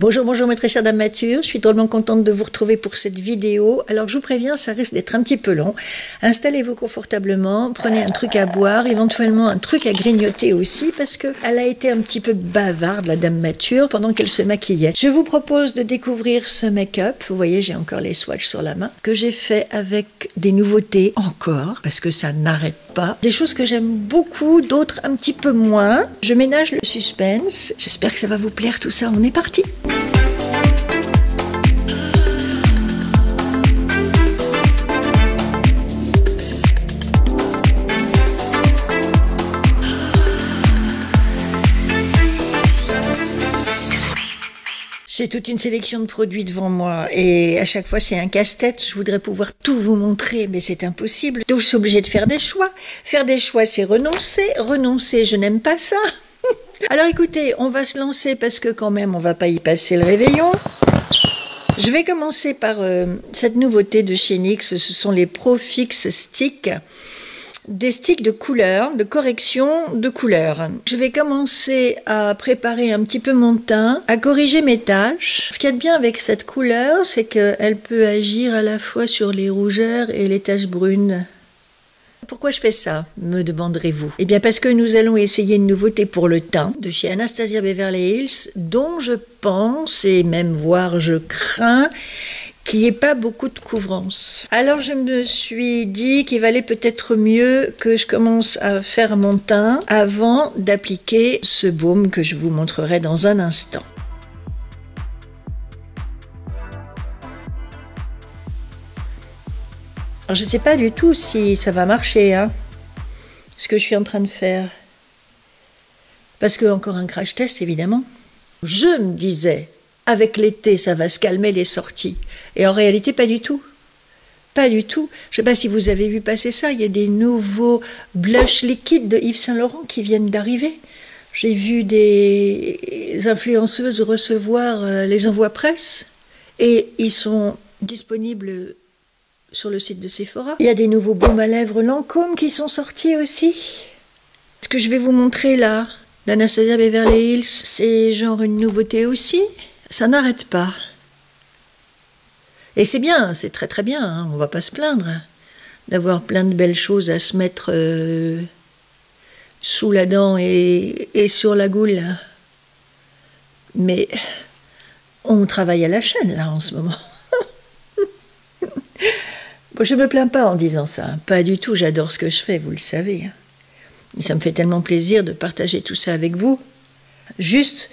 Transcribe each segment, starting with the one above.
Bonjour, bonjour mes très chères dames matures, je suis drôlement contente de vous retrouver pour cette vidéo. Alors je vous préviens, ça risque d'être un petit peu long. Installez-vous confortablement, prenez un truc à boire, éventuellement un truc à grignoter aussi, parce qu'elle a été un petit peu bavarde, la dame mature, pendant qu'elle se maquillait. Je vous propose de découvrir ce make-up, vous voyez j'ai encore les swatchs sur la main, que j'ai fait avec des nouveautés encore, parce que ça n'arrête pas. Des choses que j'aime beaucoup, d'autres un petit peu moins. Je ménage le suspense, j'espère que ça va vous plaire tout ça, on est parti. J'ai toute une sélection de produits devant moi et à chaque fois c'est un casse-tête. Je voudrais pouvoir tout vous montrer, mais c'est impossible. Donc je suis obligée de faire des choix. Faire des choix, c'est renoncer. Renoncer, je n'aime pas ça. Alors écoutez, on va se lancer parce que quand même on va pas y passer le réveillon. Je vais commencer par cette nouveauté de chez NYX, ce sont les Pro Fix Sticks. Des sticks de couleur, de correction de couleur. Je vais commencer à préparer un petit peu mon teint, à corriger mes taches. Ce qu'il y a de bien avec cette couleur, c'est qu'elle peut agir à la fois sur les rougeurs et les taches brunes. Pourquoi je fais ça, me demanderez-vous? Eh bien parce que nous allons essayer une nouveauté pour le teint de chez Anastasia Beverly Hills, dont je pense, et même voire je crains, qu'il n'y ait pas beaucoup de couvrance. Alors je me suis dit qu'il valait peut-être mieux que je commence à faire mon teint avant d'appliquer ce baume que je vous montrerai dans un instant. Alors je ne sais pas du tout si ça va marcher, hein, ce que je suis en train de faire. Parce que encore un crash test, évidemment. Je me disais, avec l'été, ça va se calmer les sorties. Et en réalité, pas du tout. Pas du tout. Je ne sais pas si vous avez vu passer ça, il y a des nouveaux blushs liquides de Yves Saint Laurent qui viennent d'arriver. J'ai vu des influenceuses recevoir les envois presse et ils sont disponibles sur le site de Sephora. Il y a des nouveaux baumes à lèvres Lancôme qui sont sortis aussi. Ce que je vais vous montrer là, d'Anastasia Beverly Hills, c'est genre une nouveauté aussi. Ça n'arrête pas. Et c'est bien, c'est très très bien, hein, on va pas se plaindre d'avoir plein de belles choses à se mettre sous la dent et sur la goule. Mais on travaille à la chaîne là en ce moment. Bon, je me plains pas en disant ça, hein, pas du tout, j'adore ce que je fais, vous le savez. Hein. Mais ça me fait tellement plaisir de partager tout ça avec vous. Juste,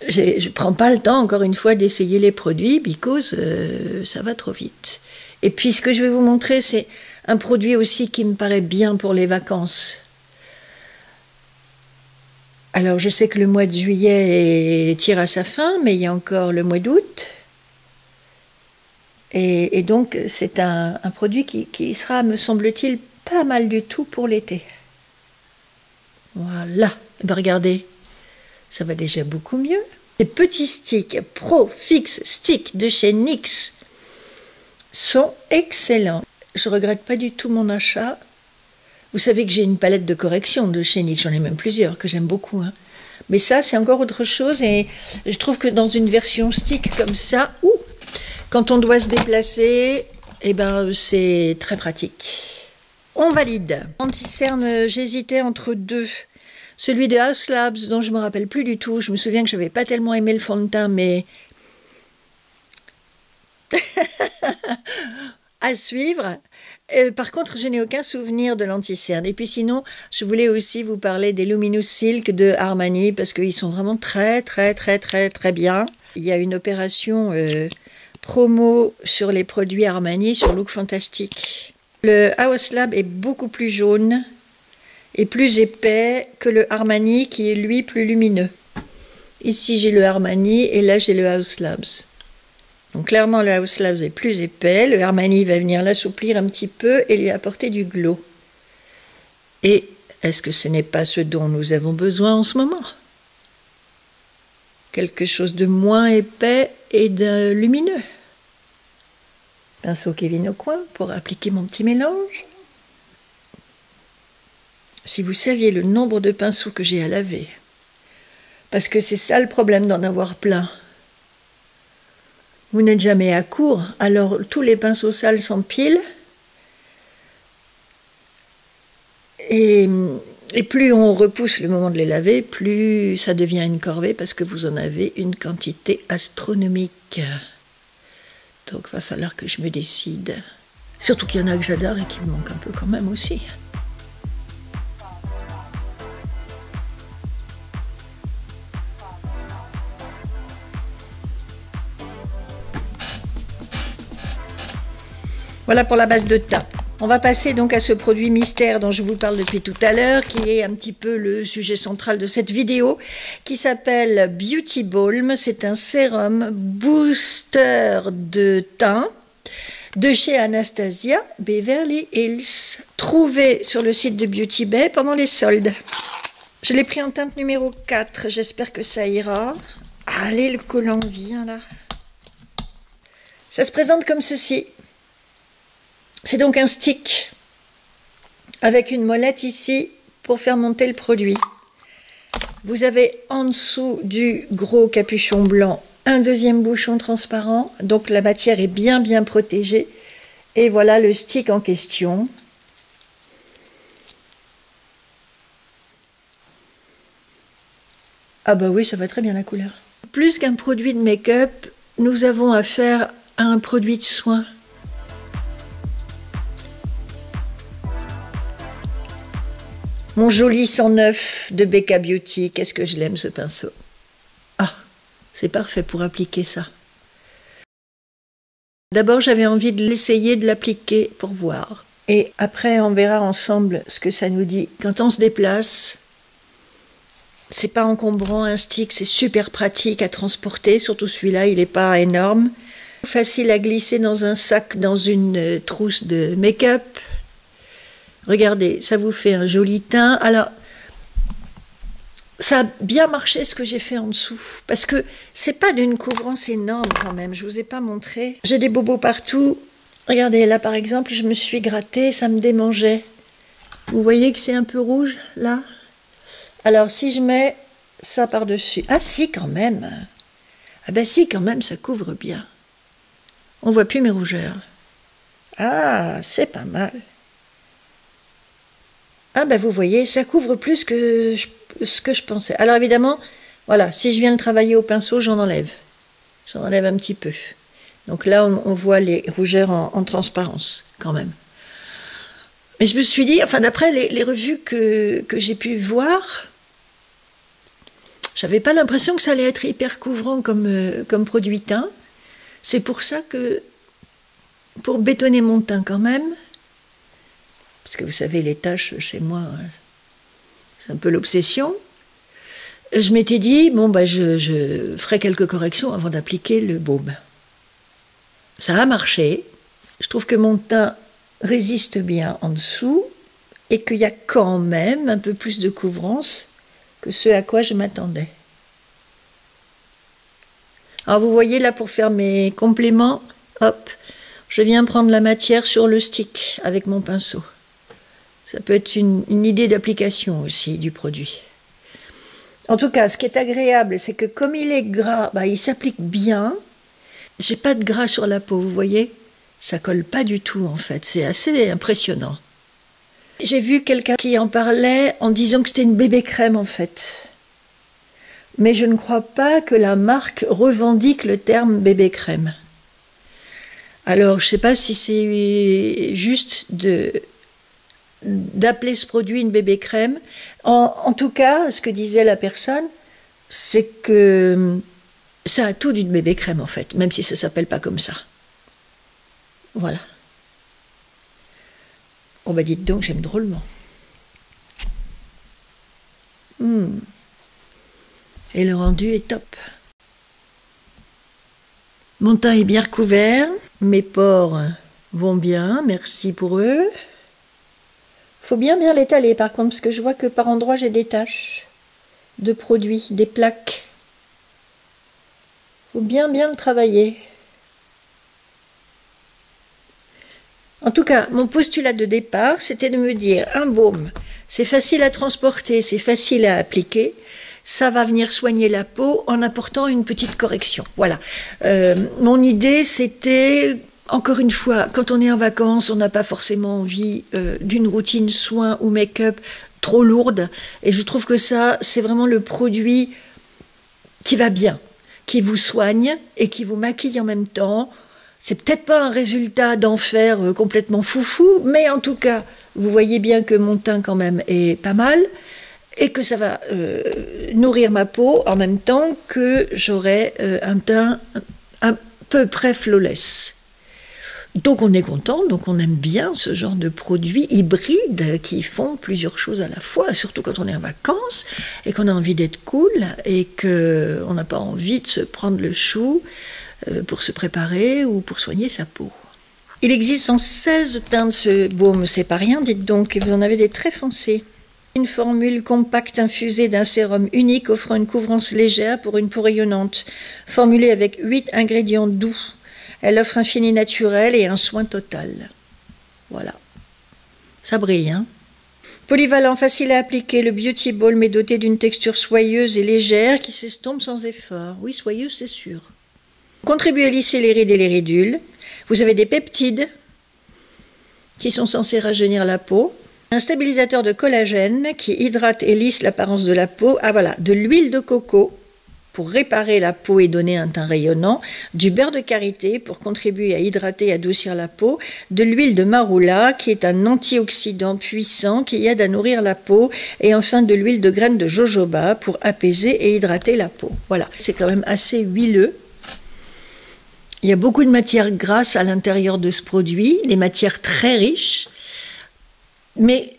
je ne prends pas le temps, encore une fois, d'essayer les produits, because ça va trop vite. Et puis, ce que je vais vous montrer, c'est un produit aussi qui me paraît bien pour les vacances. Alors, je sais que le mois de juillet tire à sa fin, mais il y a encore le mois d'août. Et donc, c'est un produit qui sera, me semble-t-il, pas mal du tout pour l'été. Voilà. Et bien, regardez, ça va déjà beaucoup mieux. Les petits sticks Pro Fix Stick de chez NYX sont excellents. Je ne regrette pas du tout mon achat. Vous savez que j'ai une palette de correction de chez NYX, j'en ai même plusieurs que j'aime beaucoup. Hein. Mais ça, c'est encore autre chose et je trouve que dans une version stick comme ça, quand on doit se déplacer, eh ben, c'est très pratique. On valide. Anti-cerne, j'hésitais entre deux. Celui de Haus Labs, dont je ne me rappelle plus du tout. Je me souviens que je n'avais pas tellement aimé le fond de teint, mais à suivre. Par contre, je n'ai aucun souvenir de l'anti-cerne. Et puis sinon, je voulais aussi vous parler des Luminous Silk de Armani, parce qu'ils sont vraiment très, très, très, très, très bien. Il y a une opération promo sur les produits Armani sur Look Fantastique. Le Haus Lab est beaucoup plus jaune et plus épais que le Armani qui est lui plus lumineux. Ici j'ai le Armani et là j'ai le Haus Labs. Donc clairement le Haus Labs est plus épais, le Armani va venir l'assouplir un petit peu et lui apporter du glow. Et est-ce que ce n'est pas ce dont nous avons besoin en ce moment? Quelque chose de moins épais et de lumineux. Pinceau Kevyn Aucoin pour appliquer mon petit mélange. Si vous saviez le nombre de pinceaux que j'ai à laver Parce que c'est ça le problème d'en avoir plein. Vous n'êtes jamais à court, alors tous les pinceaux sales s'empilent. Et plus on repousse le moment de les laver, plus ça devient une corvée parce que vous en avez une quantité astronomique. Donc il va falloir que je me décide. Surtout qu'il y en a que j'adore et qui me manquent un peu quand même aussi. Voilà pour la base de teint. On va passer donc à ce produit mystère dont je vous parle depuis tout à l'heure, qui est un petit peu le sujet central de cette vidéo, qui s'appelle Beauty Balm. C'est un sérum booster de teint de chez Anastasia Beverly Hills, trouvé sur le site de Beauty Bay pendant les soldes. Je l'ai pris en teinte numéro 4, j'espère que ça ira. Allez, le collant vient là. Ça se présente comme ceci. C'est donc un stick avec une molette ici pour faire monter le produit. Vous avez en dessous du gros capuchon blanc un deuxième bouchon transparent, donc la matière est bien protégée. Et voilà le stick en question. Ah bah oui, ça va très bien la couleur. Plus qu'un produit de make-up, nous avons affaire à un produit de soin. Mon joli 109 de Becca Beauty, qu'est-ce que je l'aime ce pinceau. Ah, c'est parfait pour appliquer ça. D'abord, j'avais envie de l'essayer, de l'appliquer pour voir. Et après, on verra ensemble ce que ça nous dit. Quand on se déplace, c'est pas encombrant un stick, c'est super pratique à transporter, surtout celui-là, il n'est pas énorme. Facile à glisser dans un sac, dans une trousse de make-up. Regardez, ça vous fait un joli teint. Alors, ça a bien marché ce que j'ai fait en dessous, parce que c'est pas d'une couvrance énorme quand même, je vous ai pas montré. J'ai des bobos partout. Regardez, là par exemple, je me suis grattée, ça me démangeait. Vous voyez que c'est un peu rouge, là? Alors, si je mets ça par-dessus... Ah si, quand même. Ah ben si, quand même, ça couvre bien. On voit plus mes rougeurs. Ah, c'est pas mal. Ah ben vous voyez, ça couvre plus que ce que je pensais. Alors évidemment, voilà, si je viens le travailler au pinceau, j'en enlève. J'en enlève un petit peu. Donc là, on voit les rougeurs en transparence, quand même. Mais je me suis dit, enfin d'après les revues que j'ai pu voir, j'avais pas l'impression que ça allait être hyper couvrant comme produit teint. C'est pour ça que, pour bétonner mon teint quand même, parce que vous savez, les taches chez moi, c'est un peu l'obsession. Je m'étais dit, bon, bah, je ferai quelques corrections avant d'appliquer le baume. Ça a marché. Je trouve que mon teint résiste bien en dessous et qu'il y a quand même un peu plus de couvrance que ce à quoi je m'attendais. Alors vous voyez là, pour faire mes compléments, hop, je viens prendre la matière sur le stick avec mon pinceau. Ça peut être une idée d'application aussi du produit. En tout cas, ce qui est agréable, c'est que comme il est gras, bah, il s'applique bien. J'ai pas de gras sur la peau, vous voyez? Ça colle pas du tout en fait, c'est assez impressionnant. J'ai vu quelqu'un qui en parlait en disant que c'était une bébé crème en fait. Mais je ne crois pas que la marque revendique le terme bébé crème. Alors, je ne sais pas si c'est juste d'appeler ce produit une bébé crème. En tout cas, ce que disait la personne, c'est que ça a tout d'une bébé crème en fait, même si ça ne s'appelle pas comme ça. Voilà. On m'a dit donc, j'aime drôlement. Et le rendu est top. Mon teint est bien recouvert, mes pores vont bien, merci pour eux. Faut bien l'étaler par contre, parce que je vois que par endroits j'ai des taches de produits, des plaques. Faut bien le travailler. En tout cas, mon postulat de départ, c'était de me dire, un baume, c'est facile à transporter, c'est facile à appliquer, ça va venir soigner la peau en apportant une petite correction. Voilà. Mon idée, c'était, encore une fois, quand on est en vacances, on n'a pas forcément envie d'une routine soin ou make-up trop lourde. Et je trouve que ça, c'est vraiment le produit qui va bien, qui vous soigne et qui vous maquille en même temps. C'est peut-être pas un résultat d'enfer complètement foufou, mais en tout cas, vous voyez bien que mon teint quand même est pas mal et que ça va nourrir ma peau en même temps que j'aurai un teint à peu près flawless. Donc on est content, donc on aime bien ce genre de produits hybrides qui font plusieurs choses à la fois, surtout quand on est en vacances et qu'on a envie d'être cool et qu'on n'a pas envie de se prendre le chou pour se préparer ou pour soigner sa peau. Il existe 116 teintes de ce baume, c'est pas rien, dites donc, et vous en avez des très foncés. Une formule compacte infusée d'un sérum unique offrant une couvrance légère pour une peau rayonnante, formulée avec 8 ingrédients doux. Elle offre un fini naturel et un soin total. Voilà. Ça brille, hein? Polyvalent, facile à appliquer, le Beauty Balm est doté d'une texture soyeuse et légère qui s'estompe sans effort. Oui, soyeuse, c'est sûr. Contribue à lisser les rides et les ridules. Vous avez des peptides qui sont censés rajeunir la peau. Un stabilisateur de collagène qui hydrate et lisse l'apparence de la peau. Ah voilà, de l'huile de coco pour réparer la peau et donner un teint rayonnant, du beurre de karité pour contribuer à hydrater et adoucir la peau, de l'huile de marula qui est un antioxydant puissant qui aide à nourrir la peau, et enfin de l'huile de graines de jojoba pour apaiser et hydrater la peau. Voilà, c'est quand même assez huileux. Il y a beaucoup de matières grasses à l'intérieur de ce produit, des matières très riches, mais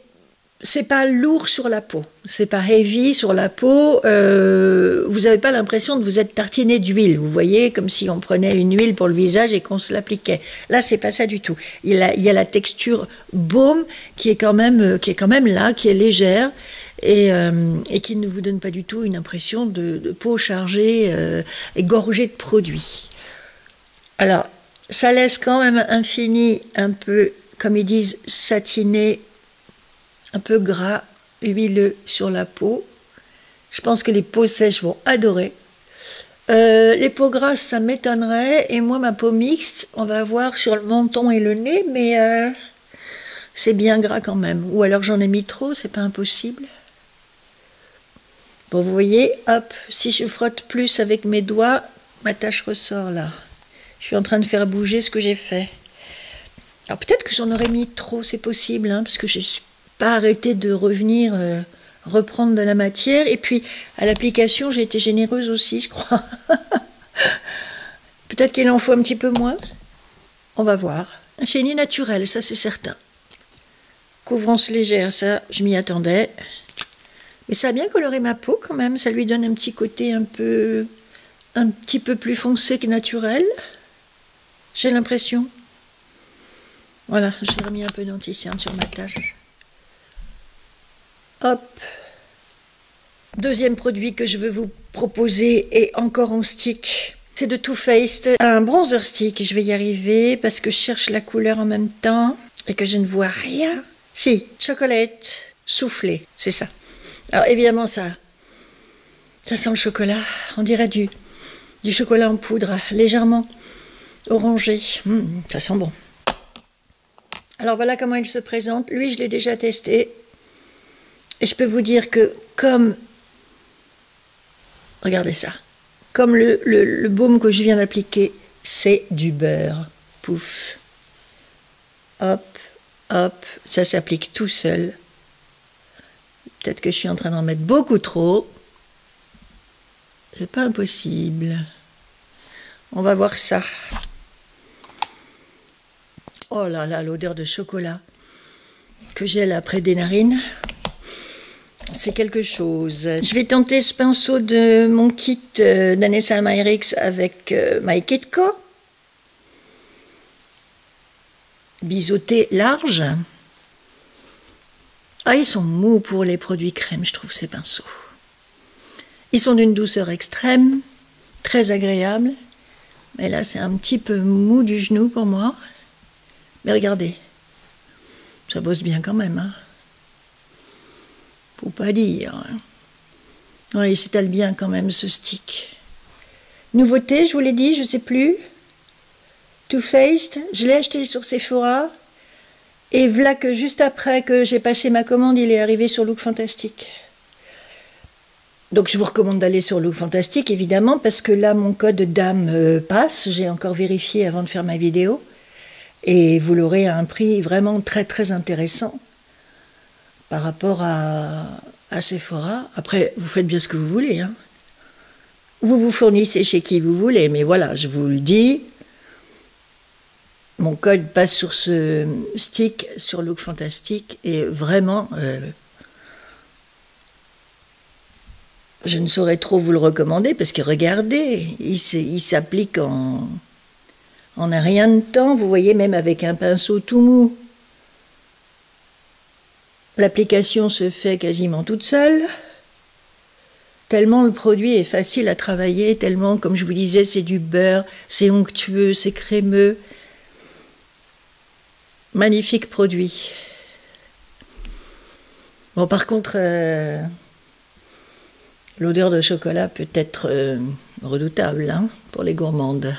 c'est pas lourd sur la peau, c'est pas heavy sur la peau, vous n'avez pas l'impression de vous être tartiné d'huile, vous voyez, comme si on prenait une huile pour le visage et qu'on se l'appliquait. Là, c'est pas ça du tout. Il y a la texture baume qui est quand même là, qui est légère et qui ne vous donne pas du tout une impression de peau chargée et gorgée de produits. Alors, ça laisse quand même un fini un peu, comme ils disent, satiné, un peu gras, huileux sur la peau. Je pense que les peaux sèches vont adorer. Les peaux grasses, ça m'étonnerait. Et moi, ma peau mixte, on va voir sur le menton et le nez, mais c'est bien gras quand même. Ou alors j'en ai mis trop, c'est pas impossible. Bon, vous voyez, hop, si je frotte plus avec mes doigts, ma tache ressort là. Je suis en train de faire bouger ce que j'ai fait. Alors peut-être que j'en aurais mis trop, c'est possible, hein, parce que je suis pas arrêté de revenir reprendre de la matière. Et puis, à l'application, j'ai été généreuse aussi, je crois. Peut-être qu'il en faut un petit peu moins. On va voir. Un fini naturel, ça c'est certain. Couvrance légère, ça, je m'y attendais. Mais ça a bien coloré ma peau quand même. Ça lui donne un petit côté un petit peu plus foncé que naturel. J'ai l'impression. Voilà, j'ai remis un peu d'anti-cerne sur ma tache. Hop. Deuxième produit que je veux vous proposer est encore en stick. C'est de Too Faced, un bronzer stick. Je vais y arriver parce que je cherche la couleur en même temps et que je ne vois rien. Si, chocolate soufflé, c'est ça. Alors évidemment ça sent le chocolat. On dirait du chocolat en poudre, légèrement orangé. Ça sent bon. Alors voilà comment il se présente. Lui, je l'ai déjà testé. Et je peux vous dire que regardez ça, comme le baume que je viens d'appliquer, c'est du beurre. Pouf. Hop, hop, ça s'applique tout seul. Peut-être que je suis en train d'en mettre beaucoup trop. C'est pas impossible. On va voir ça. Oh là là, l'odeur de chocolat que j'ai là près des narines. C'est quelque chose. Je vais tenter ce pinceau de mon kit d'Anessa Myrix avec My Kitco. Biseauté large. Ah, ils sont mous pour les produits crème, je trouve, ces pinceaux. Ils sont d'une douceur extrême, très agréable. Mais là, c'est un petit peu mou du genou pour moi. Mais regardez, ça bosse bien quand même, hein. Faut pas dire. Oui, il s'étale bien quand même ce stick. Nouveauté, je vous l'ai dit, je ne sais plus. Too Faced, je l'ai acheté sur Sephora. Et voilà que juste après que j'ai passé ma commande, il est arrivé sur Look Fantastic. Donc je vous recommande d'aller sur Look Fantastic, évidemment, parce que là, mon code DAM passe. J'ai encore vérifié avant de faire ma vidéo. Et vous l'aurez à un prix vraiment très très intéressant par rapport à Sephora. Après, vous faites bien ce que vous voulez, hein. Vous vous fournissez chez qui vous voulez, mais voilà, je vous le dis. Mon code passe sur ce stick, sur Look Fantastic, et vraiment, je ne saurais trop vous le recommander, parce que regardez, il s'applique en un rien de temps, vous voyez, même avec un pinceau tout mou. L'application se fait quasiment toute seule, tellement le produit est facile à travailler, tellement, comme je vous disais, c'est du beurre, c'est onctueux, c'est crémeux. Magnifique produit. Bon, par contre, l'odeur de chocolat peut être redoutable, hein, pour les gourmandes.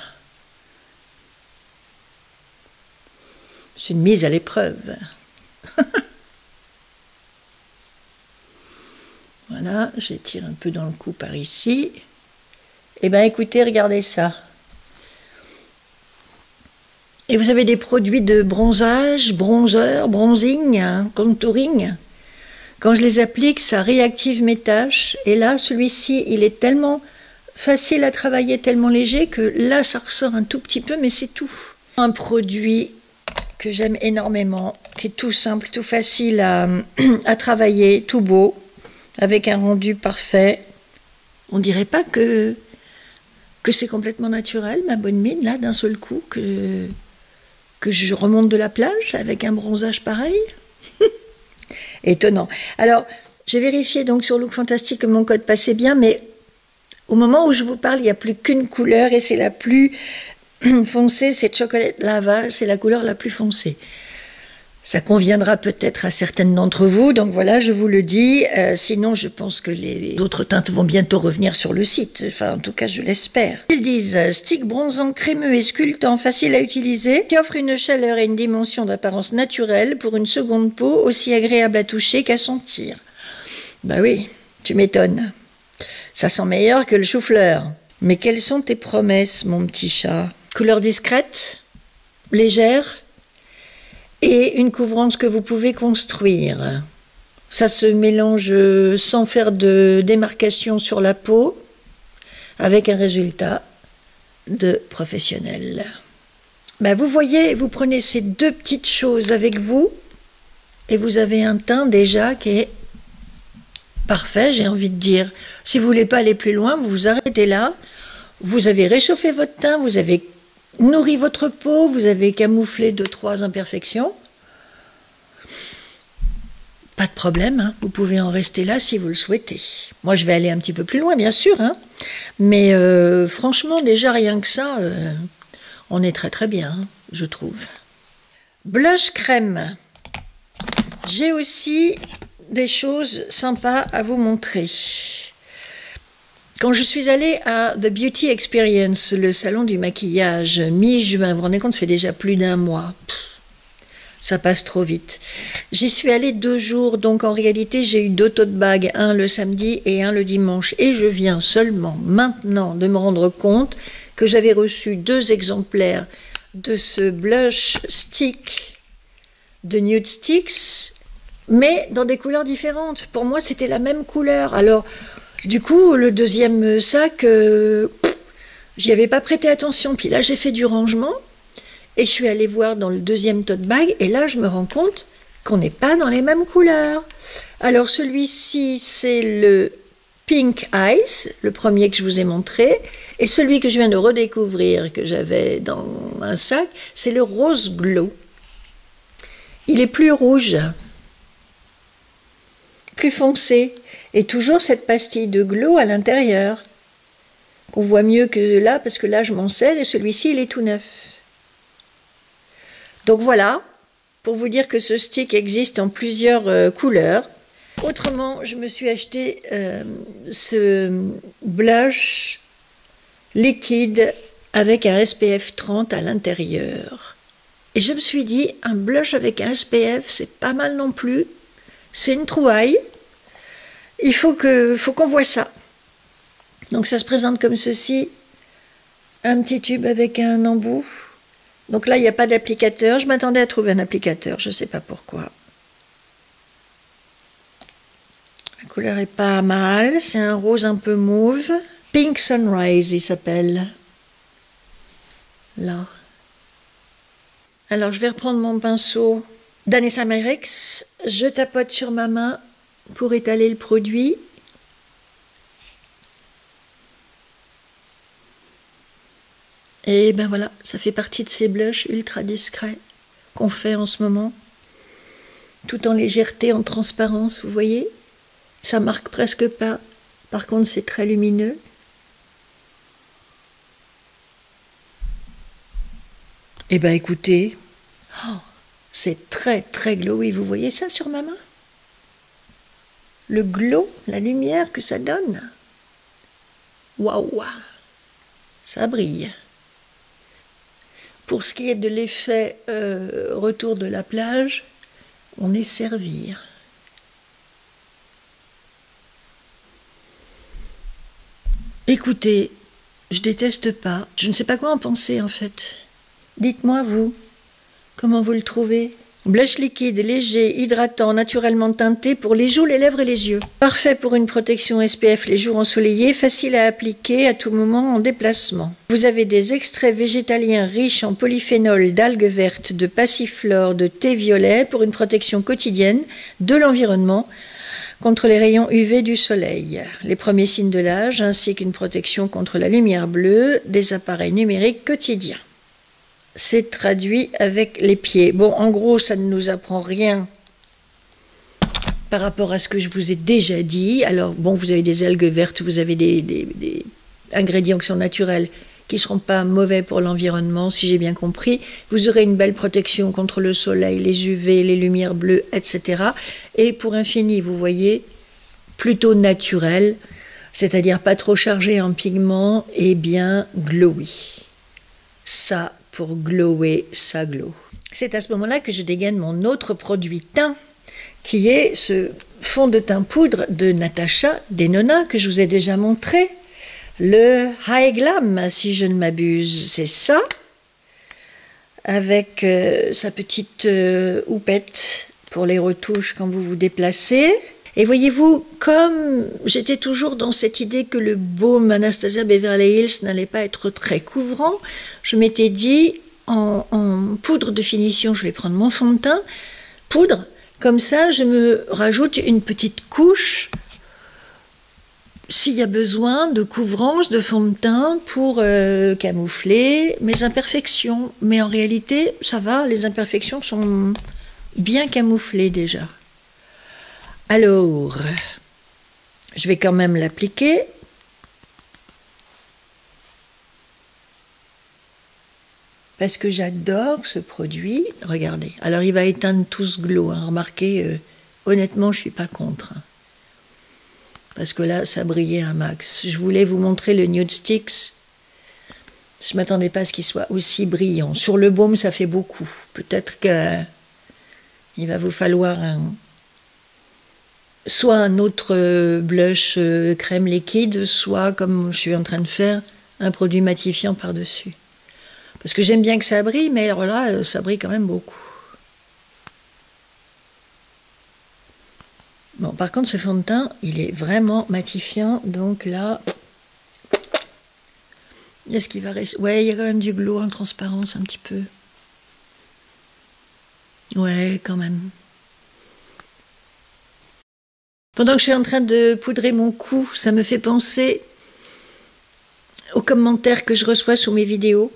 C'est une mise à l'épreuve. Voilà, j'étire un peu dans le cou par ici. Eh bien, écoutez, regardez ça. Et vous avez des produits de bronzage, bronzer, bronzing, hein, contouring. Quand je les applique, ça réactive mes taches. Et là, celui-ci, il est tellement facile à travailler, tellement léger, que là, ça ressort un tout petit peu, mais c'est tout. Un produit que j'aime énormément, qui est tout simple, tout facile à travailler, tout beau, avec un rendu parfait. On dirait pas que c'est complètement naturel, ma bonne mine, là, d'un seul coup, que je remonte de la plage avec un bronzage pareil. Étonnant. Alors, j'ai vérifié donc sur Look Fantastic que mon code passait bien, mais au moment où je vous parle, il n'y a plus qu'une couleur et c'est la plus foncée, c'est Chocolate Lava, c'est la couleur la plus foncée. Ça conviendra peut-être à certaines d'entre vous, donc voilà, je vous le dis. Sinon, je pense que les autres teintes vont bientôt revenir sur le site. Enfin, en tout cas, je l'espère. Ils disent stick bronzant, crémeux et sculptant, facile à utiliser, qui offre une chaleur et une dimension d'apparence naturelle pour une seconde peau aussi agréable à toucher qu'à sentir. Bah oui, tu m'étonnes. Ça sent meilleur que le chou-fleur. Mais quelles sont tes promesses, mon petit chat? Couleur discrète, légère, et une couvrance que vous pouvez construire. Ça se mélange sans faire de démarcation sur la peau, avec un résultat de professionnel. Ben vous voyez, vous prenez ces deux petites choses avec vous, et vous avez un teint déjà qui est parfait, j'ai envie de dire. Si vous ne voulez pas aller plus loin, vous vous arrêtez là. Vous avez réchauffé votre teint, vous avez nourri votre peau, vous avez camouflé 2-3 imperfections. Pas de problème, hein, vous pouvez en rester là si vous le souhaitez. Moi, je vais aller un petit peu plus loin, bien sûr, hein, mais franchement, déjà, rien que ça, on est très très bien, hein, je trouve. Blush crème. J'ai aussi des choses sympas à vous montrer. Quand je suis allée à The Beauty Experience, le salon du maquillage, mi-juin, vous vous rendez compte, ça fait déjà plus d'un mois. Ça passe trop vite. J'y suis allée 2 jours, donc en réalité, j'ai eu 2 tote bags, un le samedi et un le dimanche. Et je viens seulement maintenant de me rendre compte que j'avais reçu 2 exemplaires de ce blush stick de Nude Sticks, mais dans des couleurs différentes. Pour moi, c'était la même couleur. Alors, du coup, le deuxième sac, j'y avais pas prêté attention. Puis là, j'ai fait du rangement et je suis allée voir dans le deuxième tote bag. Et là, je me rends compte qu'on n'est pas dans les mêmes couleurs. Alors, celui-ci, c'est le Pink Ice, le premier que je vous ai montré. Et celui que je viens de redécouvrir, que j'avais dans un sac, c'est le Rose Glow. Il est plus rouge, plus foncé. Et toujours cette pastille de glow à l'intérieur, qu'on voit mieux que là, parce que là je m'en sers, et celui-ci il est tout neuf. Donc voilà, pour vous dire que ce stick existe en plusieurs couleurs. Autrement, je me suis acheté ce blush liquide avec un SPF 30 à l'intérieur. Et je me suis dit, un blush avec un SPF, c'est pas mal non plus. C'est une trouvaille. Il faut qu'on voit ça. Donc ça se présente comme ceci. Un petit tube avec un embout. Donc là, il n'y a pas d'applicateur. Je m'attendais à trouver un applicateur. Je ne sais pas pourquoi. La couleur est pas mal. C'est un rose un peu mauve. Pink Sunrise, il s'appelle. Là. Alors, je vais reprendre mon pinceau d'Anessa Merix. Je tapote sur ma main pour étaler le produit. Et ben voilà, ça fait partie de ces blushs ultra discrets qu'on fait en ce moment. Tout en légèreté, en transparence, vous voyez? Ça marque presque pas. Par contre, c'est très lumineux. Eh ben écoutez, oh, c'est très très glowy. Vous voyez ça sur ma main? Le glow, la lumière que ça donne. Waouh! Ça brille. Pour ce qui est de l'effet retour de la plage, on est servi. Écoutez, je déteste pas. Je ne sais pas quoi en penser en fait. Dites-moi vous, comment vous le trouvez? Blush liquide, léger, hydratant, naturellement teinté pour les joues, les lèvres et les yeux. Parfait pour une protection SPF les jours ensoleillés, facile à appliquer à tout moment en déplacement. Vous avez des extraits végétaliens riches en polyphénol, d'algues vertes, de passiflore, de thé violet pour une protection quotidienne de l'environnement contre les rayons UV du soleil, les premiers signes de l'âge ainsi qu'une protection contre la lumière bleue des appareils numériques quotidiens. C'est traduit avec les pieds. Bon, en gros, ça ne nous apprend rien par rapport à ce que je vous ai déjà dit. Alors, bon, vous avez des algues vertes, vous avez des ingrédients qui sont naturels, qui ne seront pas mauvais pour l'environnement, si j'ai bien compris. Vous aurez une belle protection contre le soleil, les UV, les lumières bleues, etc. Et pour infini, vous voyez, plutôt naturel, c'est-à-dire pas trop chargé en pigments et bien glowy. Ça, pour glower, ça glow. C'est à ce moment-là que je dégaine mon autre produit teint, qui est ce fond de teint poudre de Natasha Denona, que je vous ai déjà montré. Le High Glam, si je ne m'abuse, c'est ça, avec sa petite houppette pour les retouches quand vous vous déplacez. Et voyez-vous, comme j'étais toujours dans cette idée que le baume Anastasia Beverly Hills n'allait pas être très couvrant, je m'étais dit, en poudre de finition, je vais prendre mon fond de teint, poudre, comme ça je me rajoute une petite couche, s'il y a besoin de couvrance, de fond de teint pour camoufler mes imperfections. Mais en réalité, ça va, les imperfections sont bien camouflées déjà. Alors, je vais quand même l'appliquer. Parce que j'adore ce produit. Regardez. Alors, il va éteindre tout ce glow. Hein. Remarquez, honnêtement, je ne suis pas contre. Hein. Parce que là, ça brillait un max. Je voulais vous montrer le Nude Sticks. Je ne m'attendais pas à ce qu'il soit aussi brillant. Sur le baume, ça fait beaucoup. Peut-être qu'il va vous falloir soit un autre blush crème liquide, soit, comme je suis en train de faire, un produit matifiant par-dessus. Parce que j'aime bien que ça brille, mais alors là, ça brille quand même beaucoup. Bon, par contre, ce fond de teint, il est vraiment matifiant, donc là, est-ce qu'il va rester? Ouais, il y a quand même du glow en transparence, un petit peu. Ouais, quand même. Pendant que je suis en train de poudrer mon cou, ça me fait penser aux commentaires que je reçois sous mes vidéos.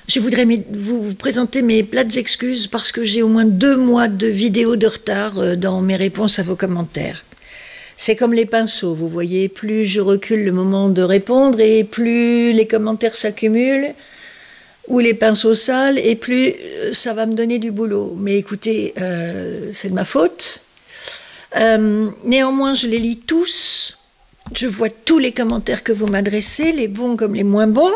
Je voudrais vous présenter mes plates excuses parce que j'ai au moins 2 mois de vidéos de retard dans mes réponses à vos commentaires. C'est comme les pinceaux, vous voyez, plus je recule le moment de répondre et plus les commentaires s'accumulent, ou les pinceaux sales, et plus ça va me donner du boulot. Mais écoutez, c'est de ma faute. Néanmoins, je les lis tous. Je vois tous les commentaires que vous m'adressez, les bons comme les moins bons.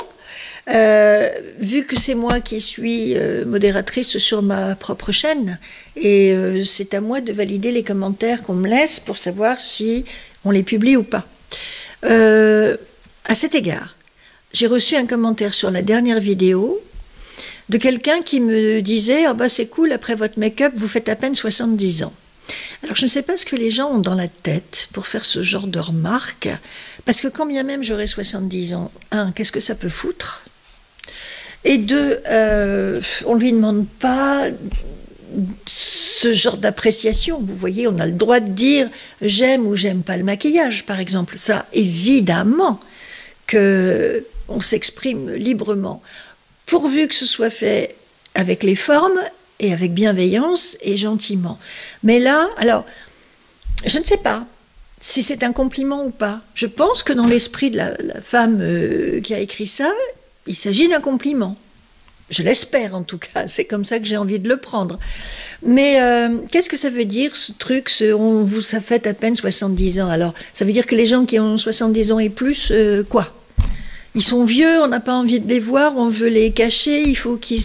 Vu que c'est moi qui suis modératrice sur ma propre chaîne, et c'est à moi de valider les commentaires qu'on me laisse pour savoir si on les publie ou pas. À cet égard, j'ai reçu un commentaire sur la dernière vidéo de quelqu'un qui me disait « Ah bah c'est cool, après votre make-up, vous faites à peine 70 ans ». Alors je ne sais pas ce que les gens ont dans la tête pour faire ce genre de remarques, parce que quand bien même j'aurai 70 ans, qu'est-ce que ça peut foutre ? Et deux, on ne lui demande pas ce genre d'appréciation. Vous voyez, on a le droit de dire « j'aime ou j'aime pas le maquillage », par exemple. Ça, évidemment qu'on s'exprime librement, pourvu que ce soit fait avec les formes et avec bienveillance et gentiment. Mais là, alors, je ne sais pas si c'est un compliment ou pas. Je pense que dans l'esprit de la femme qui a écrit ça, il s'agit d'un compliment. Je l'espère en tout cas, c'est comme ça que j'ai envie de le prendre. Mais qu'est-ce que ça veut dire ce truc, ça fait à peine 70 ans? Alors, ça veut dire que les gens qui ont 70 ans et plus, quoi? Ils sont vieux, on n'a pas envie de les voir, on veut les cacher, il faut qu'ils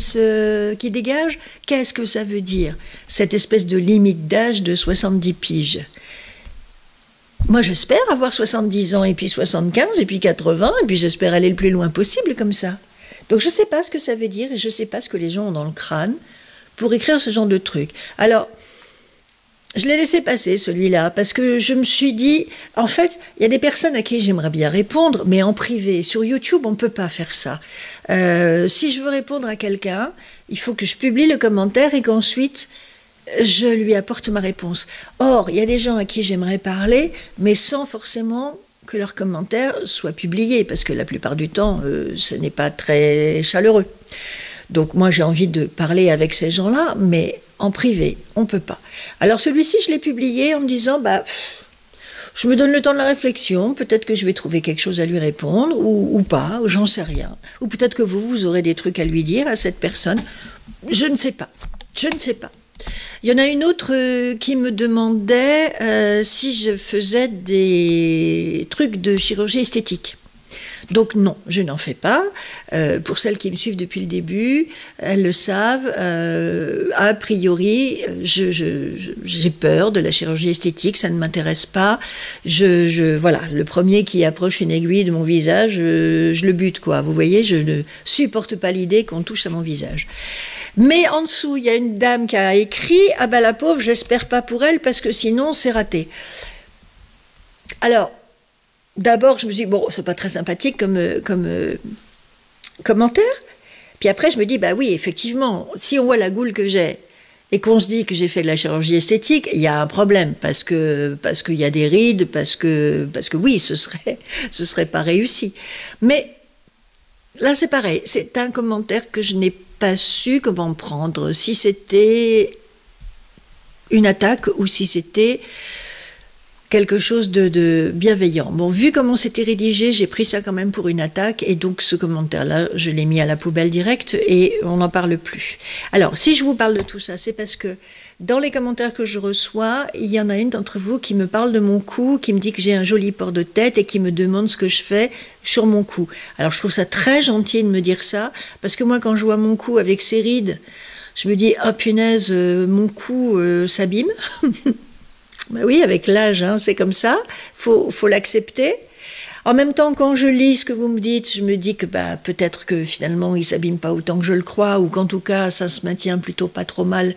dégagent. Qu'est-ce que ça veut dire, cette espèce de limite d'âge de 70 piges? Moi, j'espère avoir 70 ans, et puis 75, et puis 80, et puis j'espère aller le plus loin possible comme ça. Donc je ne sais pas ce que ça veut dire, et je ne sais pas ce que les gens ont dans le crâne pour écrire ce genre de truc. Alors, je l'ai laissé passer, celui-là, parce que je me suis dit, en fait, il y a des personnes à qui j'aimerais bien répondre, mais en privé. Sur YouTube, on ne peut pas faire ça. Si je veux répondre à quelqu'un, il faut que je publie le commentaire et qu'ensuite, je lui apporte ma réponse. Or, il y a des gens à qui j'aimerais parler, mais sans forcément que leurs commentaires soient publiés, parce que la plupart du temps, ce n'est pas très chaleureux. Donc moi, j'ai envie de parler avec ces gens-là, mais en privé, on ne peut pas. Alors celui-ci, je l'ai publié en me disant, je me donne le temps de la réflexion, peut-être que je vais trouver quelque chose à lui répondre, ou pas, j'en sais rien. Ou peut-être que vous aurez des trucs à lui dire à cette personne. Je ne sais pas, je ne sais pas. Il y en a une autre qui me demandait si je faisais des trucs de chirurgie esthétique. Donc non, je n'en fais pas. Pour celles qui me suivent depuis le début, elles le savent. A priori, j'ai peur de la chirurgie esthétique, ça ne m'intéresse pas. Voilà, le premier qui approche une aiguille de mon visage, je le bute, quoi. Vous voyez, je ne supporte pas l'idée qu'on touche à mon visage. Mais en dessous, il y a une dame qui a écrit « Ah ben la pauvre, j'espère pas pour elle, parce que sinon, c'est raté. » Alors, d'abord, je me suis dit, bon, c'est pas très sympathique comme commentaire. Puis après, je me dis, bah oui, effectivement, si on voit la goule que j'ai et qu'on se dit que j'ai fait de la chirurgie esthétique, il y a un problème, parce qu'il y a des rides, parce que oui, ce serait pas réussi. Mais là, c'est pareil, c'est un commentaire que je n'ai pas su comment prendre, si c'était une attaque ou si c'était quelque chose de bienveillant. Bon, vu comment c'était rédigé, j'ai pris ça quand même pour une attaque, et donc ce commentaire-là, je l'ai mis à la poubelle directe et on n'en parle plus. Alors, si je vous parle de tout ça, c'est parce que dans les commentaires que je reçois, il y en a une d'entre vous qui me parle de mon cou, qui me dit que j'ai un joli port de tête et qui me demande ce que je fais sur mon cou. Alors, je trouve ça très gentil de me dire ça, parce que moi, quand je vois mon cou avec ses rides, je me dis, oh punaise, mon cou s'abîme. Ben oui, avec l'âge, hein, c'est comme ça, faut l'accepter. En même temps, quand je lis ce que vous me dites, je me dis que peut-être que finalement, il ne s'abîme pas autant que je le crois, ou qu'en tout cas, ça se maintient plutôt pas trop mal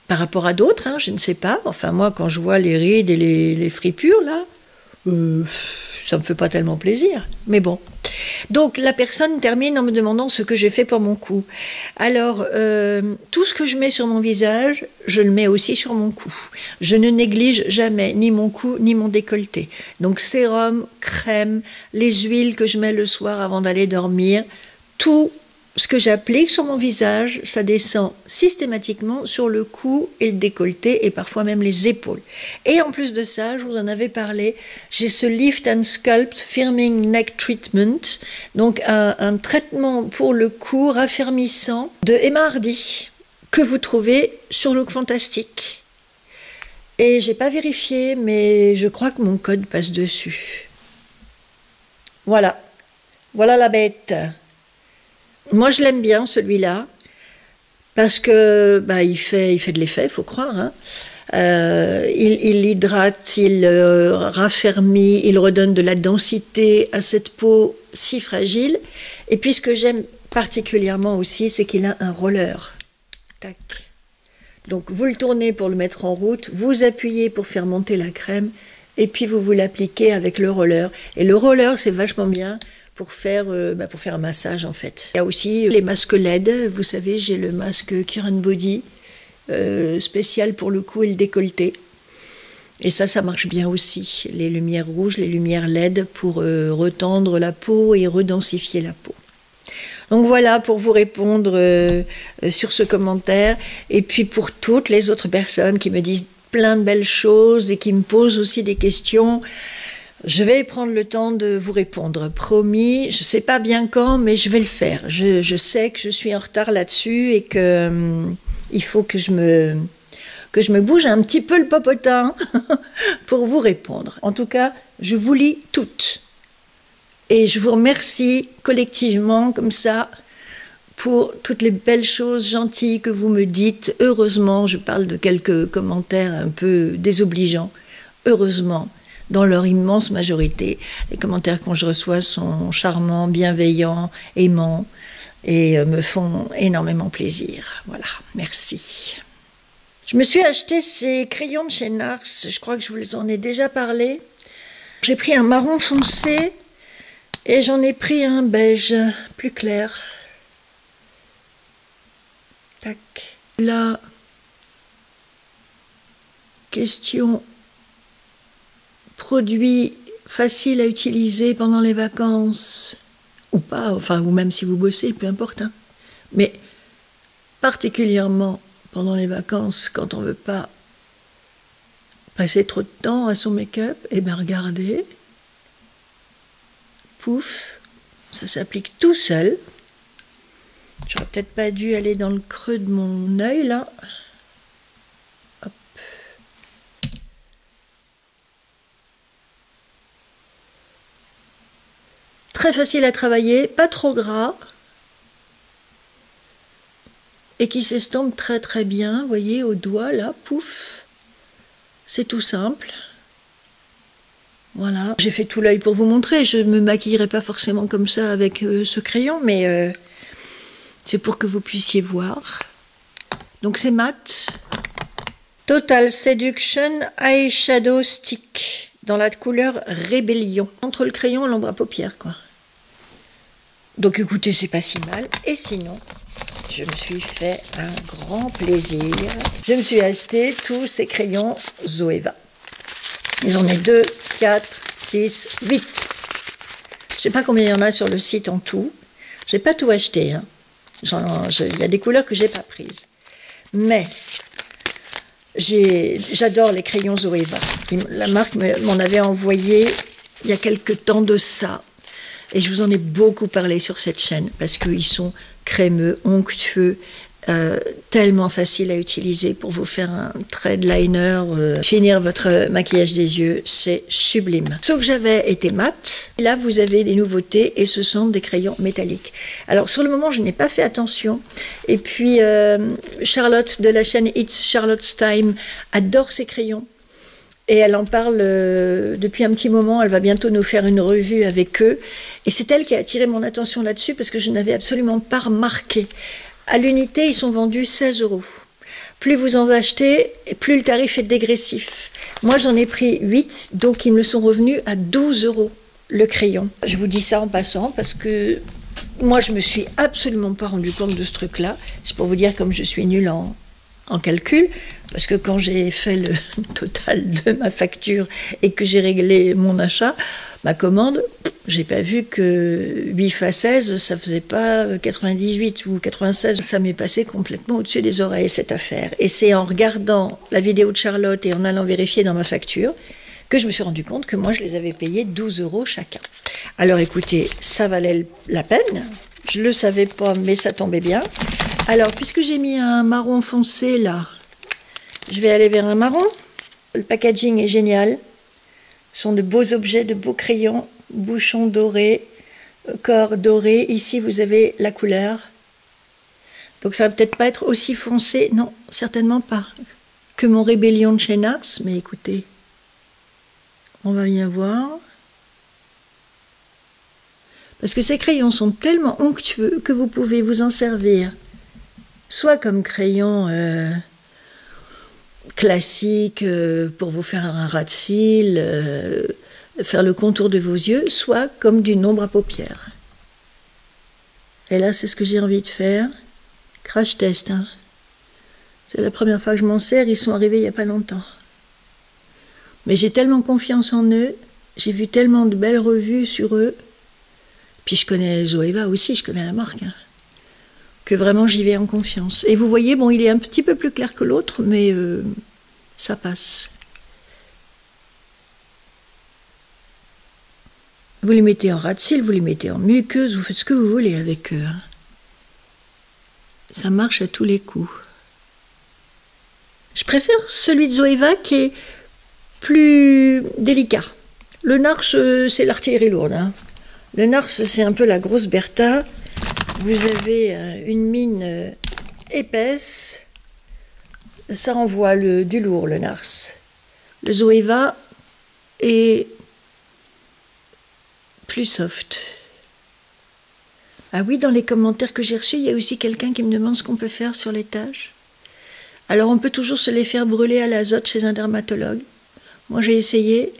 par rapport à d'autres, hein, je ne sais pas. Enfin, moi, quand je vois les rides et les fripures, là, ça me fait pas tellement plaisir, mais bon. Donc, la personne termine en me demandant ce que j'ai fait pour mon cou. Alors, tout ce que je mets sur mon visage, je le mets aussi sur mon cou. Je ne néglige jamais ni mon cou, ni mon décolleté. Donc, sérum, crème, les huiles que je mets le soir avant d'aller dormir, tout ce que j'applique sur mon visage, ça descend systématiquement sur le cou et le décolleté et parfois même les épaules. Et en plus de ça, je vous en avais parlé, j'ai ce Lift and Sculpt Firming Neck Treatment, donc un traitement pour le cou raffermissant de Emma Hardy que vous trouvez sur Look Fantastique. Et j'ai pas vérifié, mais je crois que mon code passe dessus. Voilà. Voilà la bête. Moi, je l'aime bien, celui-là, parce que bah, il fait de l'effet, il faut croire. Hein. Il hydrate, il raffermit, il redonne de la densité à cette peau si fragile. Et puis, ce que j'aime particulièrement aussi, c'est qu'il a un roller. Tac. Donc, vous le tournez pour le mettre en route, vous appuyez pour faire monter la crème, et puis vous l'appliquez avec le roller. Et le roller, c'est vachement bien pour faire un massage, en fait. Il y a aussi les masques LED. Vous savez, j'ai le masque Cure Body, spécial pour le cou et le décolleté. Et ça marche bien aussi. Les lumières rouges, les lumières LED pour retendre la peau et redensifier la peau. Donc voilà pour vous répondre sur ce commentaire. Et puis pour toutes les autres personnes qui me disent plein de belles choses et qui me posent aussi des questions, je vais prendre le temps de vous répondre. Promis, je ne sais pas bien quand, mais je vais le faire. Je sais que je suis en retard là-dessus et que il faut que je me bouge un petit peu le popotin pour vous répondre. En tout cas, je vous lis toutes. Et je vous remercie collectivement, comme ça, pour toutes les belles choses gentilles que vous me dites. Heureusement, je parle de quelques commentaires un peu désobligeants. Heureusement, dans leur immense majorité, les commentaires que je reçois sont charmants, bienveillants, aimants et me font énormément plaisir. Voilà, merci. Je me suis acheté ces crayons de chez Nars, je crois que je vous en ai déjà parlé. J'ai pris un marron foncé et j'en ai pris un beige plus clair. Tac. Là, question produit facile à utiliser pendant les vacances, ou pas, enfin, ou même si vous bossez, peu importe. Hein. Mais particulièrement pendant les vacances, quand on ne veut pas passer trop de temps à son make-up, eh bien regardez, pouf, ça s'applique tout seul. J'aurais peut-être pas dû aller dans le creux de mon œil, là. Hop. Très facile à travailler, pas trop gras. Et qui s'estompe très très bien, vous voyez, au doigt, là, pouf. C'est tout simple. Voilà. J'ai fait tout l'œil pour vous montrer. Je ne me maquillerai pas forcément comme ça avec ce crayon, mais c'est pour que vous puissiez voir. Donc c'est mat. Total Seduction Eyeshadow Stick, dans la couleur Rébellion. Entre le crayon et l'ombre à paupières, quoi. Donc écoutez, c'est pas si mal. Et sinon, je me suis fait un grand plaisir. Je me suis acheté tous ces crayons Zoeva. J'en ai 2, 4, 6, 8. Je ne sais pas combien il y en a sur le site en tout. Je n'ai pas tout acheté. Hein. Il y a des couleurs que je n'ai pas prises. Mais j'adore les crayons Zoeva. La marque m'en avait envoyé il y a quelque temps de ça. Et je vous en ai beaucoup parlé sur cette chaîne parce qu'ils sont crémeux, onctueux, tellement faciles à utiliser pour vous faire un thread liner, finir votre maquillage des yeux, c'est sublime. Ce que j'avais été mat. Là, vous avez des nouveautés et ce sont des crayons métalliques. Alors, sur le moment, je n'ai pas fait attention. Et puis, Charlotte de la chaîne It's Charlotte's Time adore ces crayons. Et elle en parle depuis un petit moment, elle va bientôt nous faire une revue avec eux. Et c'est elle qui a attiré mon attention là-dessus parce que je n'avais absolument pas remarqué. À l'unité, ils sont vendus 16 €. Plus vous en achetez, plus le tarif est dégressif. Moi, j'en ai pris 8, donc ils me sont revenus à 12 € le crayon. Je vous dis ça en passant parce que moi, je me suis absolument pas rendu compte de ce truc-là. C'est pour vous dire comme je suis nulle en calcul, parce que quand j'ai fait le total de ma facture et que j'ai réglé mon achat, ma commande, j'ai pas vu que 8 x 16, ça faisait pas 98 ou 96. Ça m'est passé complètement au-dessus des oreilles, cette affaire. Et c'est en regardant la vidéo de Charlotte et en allant vérifier dans ma facture que je me suis rendu compte que moi, je les avais payés 12 € chacun. Alors écoutez, ça valait la peine. Je le savais pas, mais ça tombait bien. Alors, puisque j'ai mis un marron foncé là, je vais aller vers un marron. Le packaging est génial. Ce sont de beaux objets, de beaux crayons, bouchons dorés, corps doré. Ici, vous avez la couleur. Donc ça va peut-être pas être aussi foncé, non, certainement pas, que mon Rébellion de chez Nars, mais écoutez, on va bien voir. Parce que ces crayons sont tellement onctueux que vous pouvez vous en servir, soit comme crayon classique pour vous faire un ras de cils, faire le contour de vos yeux, soit comme d'une ombre à paupières. Et là, c'est ce que j'ai envie de faire. Crash test, hein. C'est la première fois que je m'en sers, ils sont arrivés il n'y a pas longtemps. Mais j'ai tellement confiance en eux, j'ai vu tellement de belles revues sur eux, puis je connais Zoeva aussi, je connais la marque, hein, que vraiment j'y vais en confiance. Et vous voyez, bon, il est un petit peu plus clair que l'autre, mais ça passe. Vous les mettez en ras de cils, vous les mettez en muqueuse, vous faites ce que vous voulez avec eux, hein. Ça marche à tous les coups. Je préfère celui de Zoeva qui est plus délicat. Le Nars, c'est l'artillerie lourde, hein. Le Nars, c'est un peu la grosse Bertha. Vous avez une mine épaisse. Ça renvoie du lourd, le Nars. Le Zoeva est plus soft. Ah oui, dans les commentaires que j'ai reçus, il y a aussi quelqu'un qui me demande ce qu'on peut faire sur les taches. Alors on peut toujours se les faire brûler à l'azote chez un dermatologue. Moi j'ai essayé,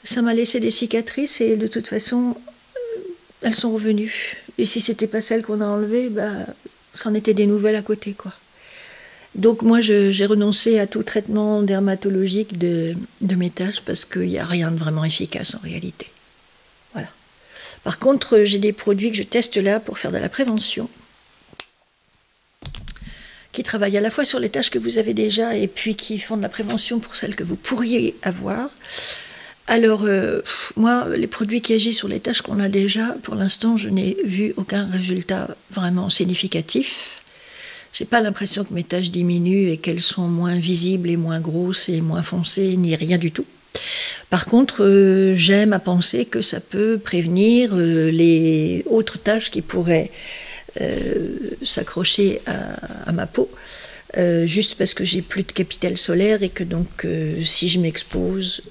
ça m'a laissé des cicatrices et de toute façon, elles sont revenues. Et si c'était pas celles qu'on a enlevées, c'en était des nouvelles à côté, quoi. Donc moi j'ai renoncé à tout traitement dermatologique de mes taches parce qu'il n'y a rien de vraiment efficace en réalité. Voilà. Par contre, j'ai des produits que je teste là pour faire de la prévention, qui travaillent à la fois sur les taches que vous avez déjà et puis qui font de la prévention pour celles que vous pourriez avoir. Alors, moi, les produits qui agissent sur les taches qu'on a déjà, pour l'instant, je n'ai vu aucun résultat vraiment significatif. Je n'ai pas l'impression que mes taches diminuent et qu'elles sont moins visibles et moins grosses et moins foncées, ni rien du tout. Par contre, j'aime à penser que ça peut prévenir les autres taches qui pourraient s'accrocher à ma peau, juste parce que j'ai plus de capital solaire et que donc si je m'expose,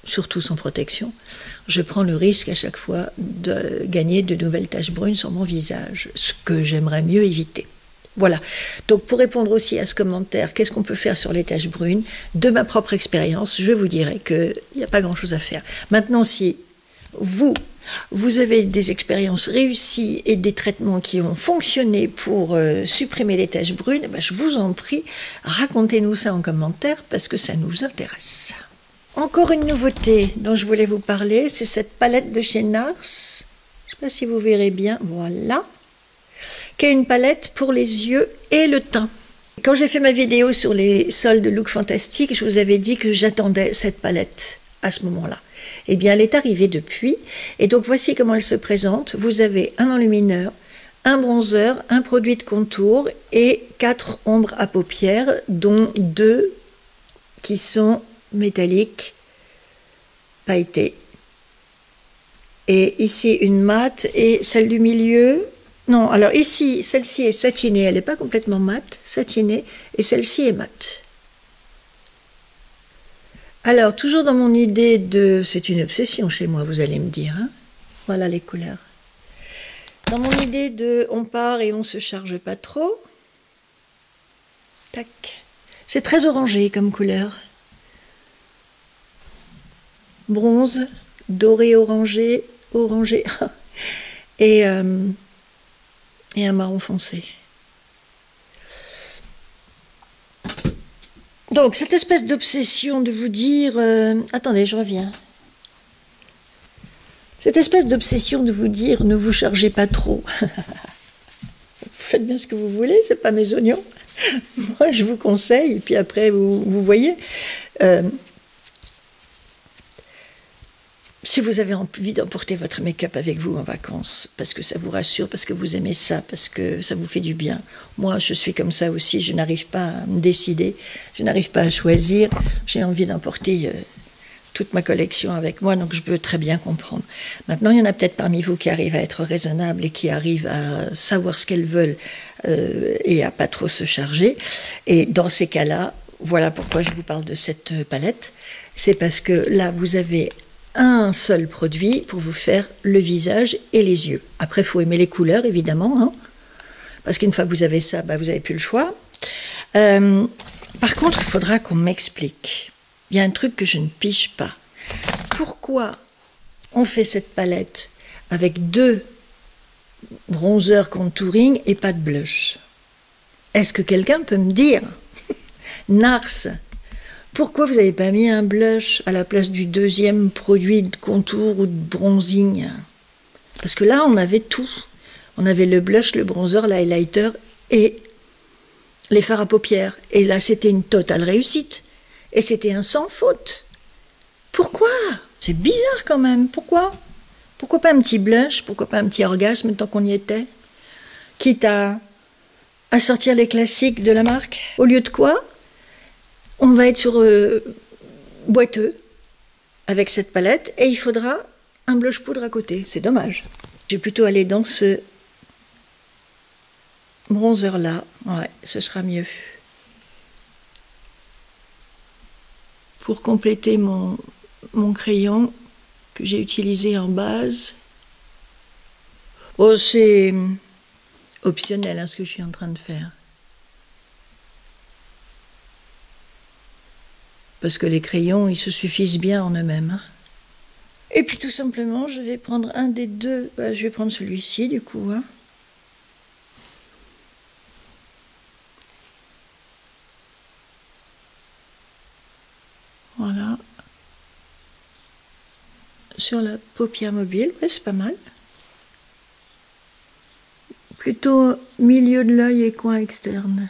surtout sans protection, je prends le risque à chaque fois de gagner de nouvelles taches brunes sur mon visage, ce que j'aimerais mieux éviter. Voilà, donc pour répondre aussi à ce commentaire, qu'est-ce qu'on peut faire sur les taches brunes? De ma propre expérience, je vous dirais qu'il n'y a pas grand-chose à faire. Maintenant, si vous avez des expériences réussies et des traitements qui ont fonctionné pour supprimer les taches brunes, je vous en prie, racontez-nous ça en commentaire parce que ça nous intéresse. Encore une nouveauté dont je voulais vous parler, c'est cette palette de chez Nars. Je ne sais pas si vous verrez bien, voilà. Qui est une palette pour les yeux et le teint. Quand j'ai fait ma vidéo sur les soldes de Look Fantastique, je vous avais dit que j'attendais cette palette à ce moment-là. Eh bien, elle est arrivée depuis. Et donc, voici comment elle se présente. Vous avez un enlumineur, un bronzer, un produit de contour et 4 ombres à paupières, dont 2 qui sont métalliques, pailletées. Et ici, une mate et celle du milieu... Non, alors ici, celle-ci est satinée, elle n'est pas complètement mate, satinée, et celle-ci est mate. Alors, toujours dans mon idée de... C'est une obsession chez moi, vous allez me dire, hein. Voilà les couleurs. Dans mon idée de on part et on se charge pas trop. Tac. C'est très orangé comme couleur. Bronze, doré orangé, orangé. Et un marron foncé. Donc, cette espèce d'obsession de vous dire... attendez, je reviens. Cette espèce d'obsession de vous dire ne vous chargez pas trop. Faites bien ce que vous voulez, c'est pas mes oignons. Moi, je vous conseille, et puis après, vous voyez. Si vous avez envie d'emporter votre make-up avec vous en vacances, parce que ça vous rassure, parce que vous aimez ça, parce que ça vous fait du bien. Moi, je suis comme ça aussi, je n'arrive pas à me décider, je n'arrive pas à choisir. J'ai envie d'emporter toute ma collection avec moi, donc je peux très bien comprendre. Maintenant, il y en a peut-être parmi vous qui arrivent à être raisonnables et qui arrivent à savoir ce qu'elles veulent et à pas trop se charger. Et dans ces cas-là, voilà pourquoi je vous parle de cette palette. C'est parce que là, vous avez un seul produit pour vous faire le visage et les yeux. Après, il faut aimer les couleurs, évidemment, hein, parce qu'une fois que vous avez ça, vous n'avez plus le choix. Par contre, il faudra qu'on m'explique. Il y a un truc que je ne pige pas. Pourquoi on fait cette palette avec 2 bronzers contouring et pas de blush? Est-ce que quelqu'un peut me dire, Nars, pourquoi vous n'avez pas mis un blush à la place du 2e produit de contour ou de bronzing? Parce que là, on avait tout. On avait le blush, le bronzer, l'highlighter et les fards à paupières. Et là, c'était une totale réussite. Et c'était un sans faute. Pourquoi? C'est bizarre quand même. Pourquoi? Pourquoi pas un petit blush? Pourquoi pas un petit orgasme tant qu'on y était? Quitte à sortir les classiques de la marque. Au lieu de quoi? On va être sur boiteux avec cette palette et il faudra un blush poudre à côté. C'est dommage. Je vais plutôt aller dans ce bronzer là. Ouais, ce sera mieux. Pour compléter mon crayon que j'ai utilisé en base. Oh, c'est optionnel hein, ce que je suis en train de faire. Parce que les crayons, ils se suffisent bien en eux-mêmes. Hein. Et puis tout simplement, je vais prendre un des 2. Je vais prendre celui-ci du coup. Hein. Voilà. Sur la paupière mobile, ouais, c'est pas mal. Plutôt milieu de l'œil et coin externe.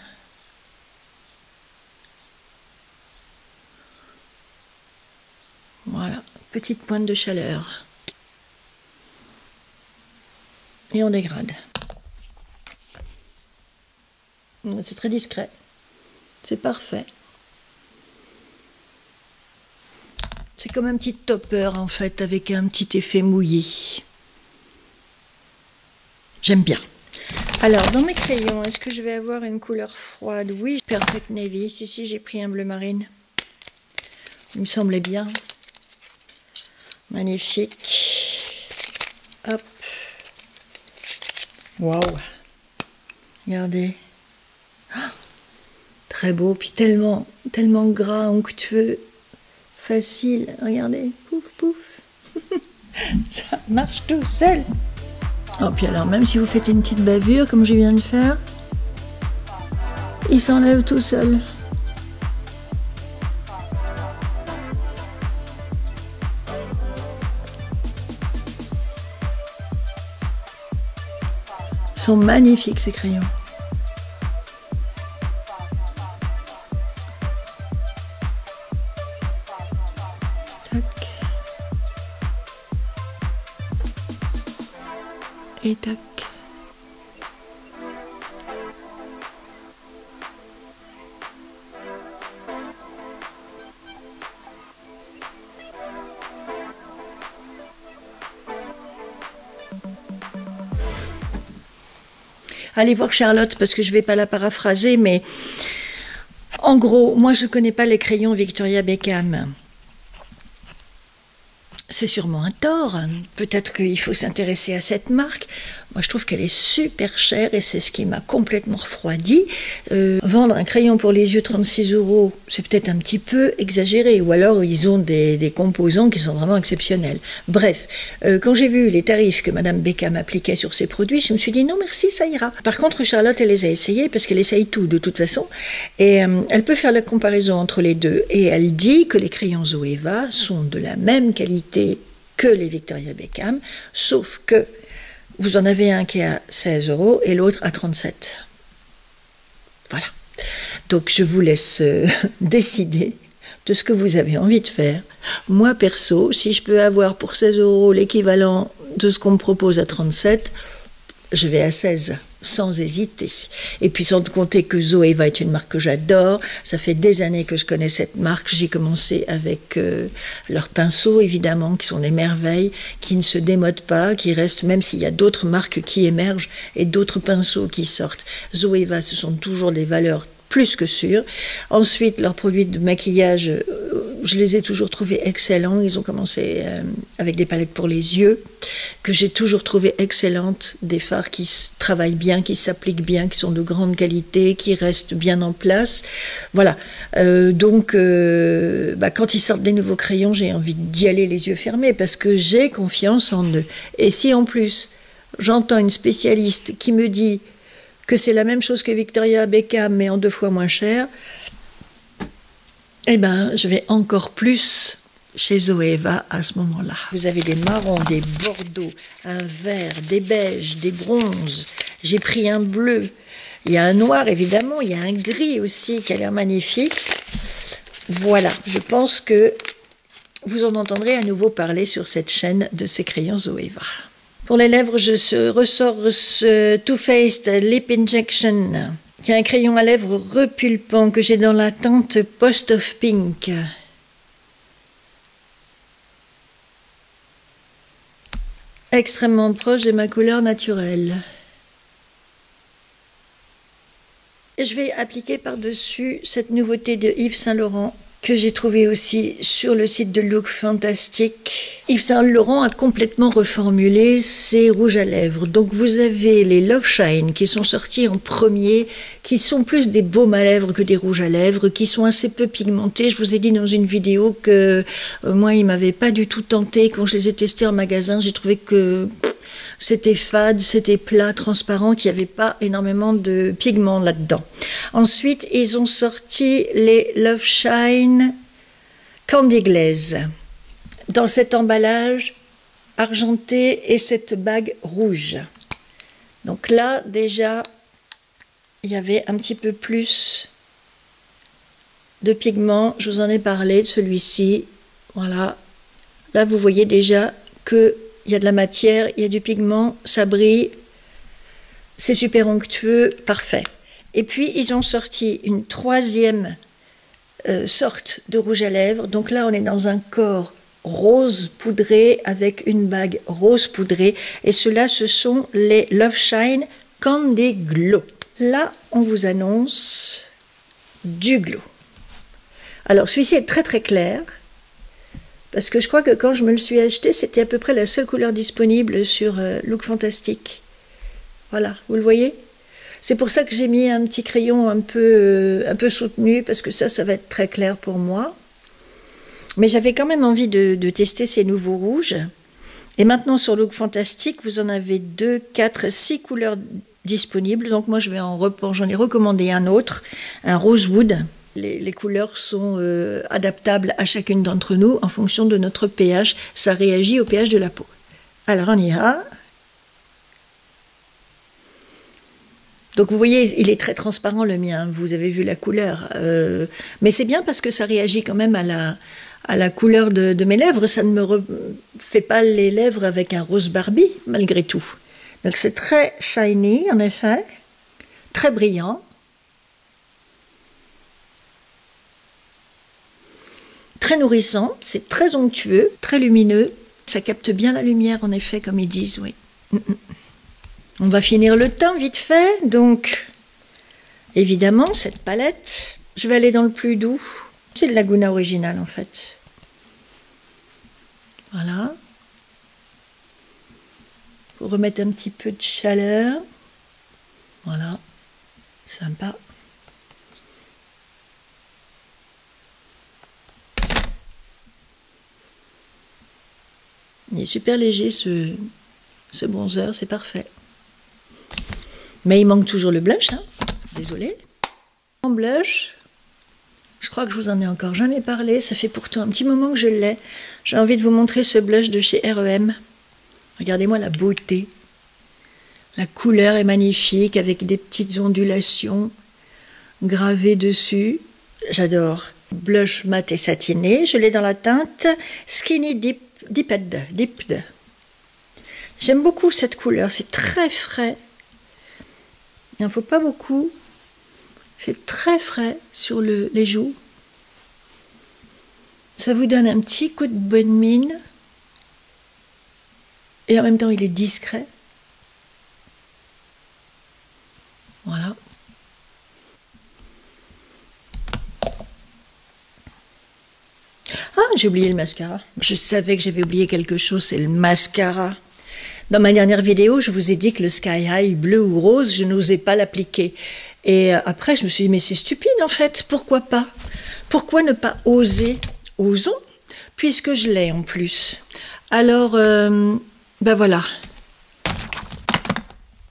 Voilà, petite pointe de chaleur. Et on dégrade. C'est très discret. C'est parfait. C'est comme un petit topper en fait, avec un petit effet mouillé. J'aime bien. Alors, dans mes crayons, est-ce que je vais avoir une couleur froide? Oui, Perfect Navy. Si, j'ai pris un bleu marine. Il me semblait bien. Magnifique. Hop. Waouh. Regardez. Oh, très beau, puis tellement gras, onctueux. Facile, regardez, pouf pouf, ça marche tout seul. Oh, puis alors même si vous faites une petite bavure comme je viens de faire, il s'enlève tout seul. Ils sont magnifiques ces crayons. Et tac. Allez voir Charlotte parce que je ne vais pas la paraphraser, mais en gros, moi je ne connais pas les crayons Victoria Beckham. C'est sûrement un tort. Peut-être qu'il faut s'intéresser à cette marque. Moi, je trouve qu'elle est super chère et c'est ce qui m'a complètement refroidi. Vendre un crayon pour les yeux 36 €, c'est peut-être un petit peu exagéré. Ou alors, ils ont des composants qui sont vraiment exceptionnels. Bref, quand j'ai vu les tarifs que Madame Beckham appliquait sur ses produits, je me suis dit non, merci, ça ira. Par contre, Charlotte, elle les a essayés parce qu'elle essaye tout de toute façon. Et elle peut faire la comparaison entre les deux. Et elle dit que les crayons Zoeva sont de la même qualité que les Victoria Beckham, sauf que vous en avez un qui est à 16 € et l'autre à 37. Voilà. Donc je vous laisse décider de ce que vous avez envie de faire. Moi, perso, si je peux avoir pour 16 € l'équivalent de ce qu'on me propose à 37, je vais à 16, sans hésiter. Et puis sans compter que Zoeva est une marque que j'adore. Ça fait des années que je connais cette marque. J'ai commencé avec leurs pinceaux, évidemment, qui sont des merveilles, qui ne se démodent pas, qui restent, même s'il y a d'autres marques qui émergent et d'autres pinceaux qui sortent. Zoeva, ce sont toujours des valeurs plus que sûres. Ensuite, leurs produits de maquillage, je les ai toujours trouvés excellents. Ils ont commencé avec des palettes pour les yeux, que j'ai toujours trouvées excellentes, des fards qui travaillent bien, qui s'appliquent bien, qui sont de grande qualité, qui restent bien en place. Voilà. Donc, quand ils sortent des nouveaux crayons, j'ai envie d'y aller les yeux fermés, parce que j'ai confiance en eux. Et si en plus, j'entends une spécialiste qui me dit que c'est la même chose que Victoria Beckham, mais en 2 fois moins cher, eh ben, je vais encore plus chez Zoeva à ce moment-là. Vous avez des marrons, des bordeaux, un vert, des beiges, des bronzes. J'ai pris un bleu. Il y a un noir, évidemment. Il y a un gris aussi qui a l'air magnifique. Voilà, je pense que vous en entendrez à nouveau parler sur cette chaîne de ces crayons Zoeva. Pour les lèvres, je ressors ce Too Faced Lip Injection, qui est un crayon à lèvres repulpant que j'ai dans la teinte Post of Pink. Extrêmement proche de ma couleur naturelle. Et je vais appliquer par-dessus cette nouveauté de Yves Saint Laurent, que j'ai trouvé aussi sur le site de Look Fantastic. Yves Saint Laurent a complètement reformulé ses rouges à lèvres. Donc vous avez les Love Shine qui sont sortis en premier, qui sont plus des baumes à lèvres que des rouges à lèvres, qui sont assez peu pigmentés. Je vous ai dit dans une vidéo que moi, ils ne m'avaient pas du tout tenté. Quand je les ai testés en magasin, j'ai trouvé que c'était fade, c'était plat, transparent, qu'il n'y avait pas énormément de pigments là-dedans. Ensuite, ils ont sorti les Love Shine Candy Glaze dans cet emballage argenté et cette bague rouge. Donc là, déjà, il y avait un petit peu plus de pigments. Je vous en ai parlé de celui-ci. Voilà. Là, vous voyez déjà que il y a de la matière, il y a du pigment, ça brille, c'est super onctueux, parfait. Et puis, ils ont sorti une troisième sorte de rouge à lèvres. Donc là, on est dans un corps rose poudré avec une bague rose poudrée. Et ceux-là, ce sont les Love Shine Candy Glow. Là, on vous annonce du glow. Alors, celui-ci est très très clair. Parce que je crois que quand je me le suis acheté, c'était à peu près la seule couleur disponible sur Look Fantastic. Voilà, vous le voyez? C'est pour ça que j'ai mis un petit crayon un peu soutenu, parce que ça va être très clair pour moi. Mais j'avais quand même envie de tester ces nouveaux rouges. Et maintenant, sur Look Fantastic, vous en avez 2, 4, 6 couleurs disponibles. Donc moi, j'en ai recommandé un autre, un Rosewood. Les couleurs sont adaptables à chacune d'entre nous en fonction de notre pH. Ça réagit au pH de la peau. Alors on y va. Donc vous voyez, il est très transparent le mien. Vous avez vu la couleur. Mais c'est bien parce que ça réagit quand même à la couleur de mes lèvres. Ça ne me fait pas les lèvres avec un rose Barbie, malgré tout. Donc c'est très shiny, en effet. Très brillant. Très nourrissant, c'est très onctueux, très lumineux. Ça capte bien la lumière, en effet, comme ils disent, oui. On va finir le teint vite fait. Donc, évidemment, cette palette, je vais aller dans le plus doux. C'est le Laguna original, en fait. Voilà. Pour remettre un petit peu de chaleur. Voilà. Sympa. Il est super léger ce bronzer, c'est parfait. Mais il manque toujours le blush, hein. Désolée. En blush, je crois que je vous en ai encore jamais parlé, ça fait pourtant un petit moment que je l'ai. J'ai envie de vous montrer ce blush de chez R.E.M. Regardez-moi la beauté. La couleur est magnifique avec des petites ondulations gravées dessus. J'adore. Blush mat et satiné. Je l'ai dans la teinte Skinny Dipped. J'aime beaucoup cette couleur. C'est très frais. Il n'en faut pas beaucoup. C'est très frais sur les joues. Ça vous donne un petit coup de bonne mine. Et en même temps, il est discret. Voilà. Ah, j'ai oublié le mascara. Je savais que j'avais oublié quelque chose, c'est le mascara. Dans ma dernière vidéo, je vous ai dit que le Sky High bleu ou rose, je n'osais pas l'appliquer. Et après, je me suis dit, mais c'est stupide en fait, pourquoi pas? Pourquoi ne pas oser? Osons, puisque je l'ai en plus. Alors, ben voilà.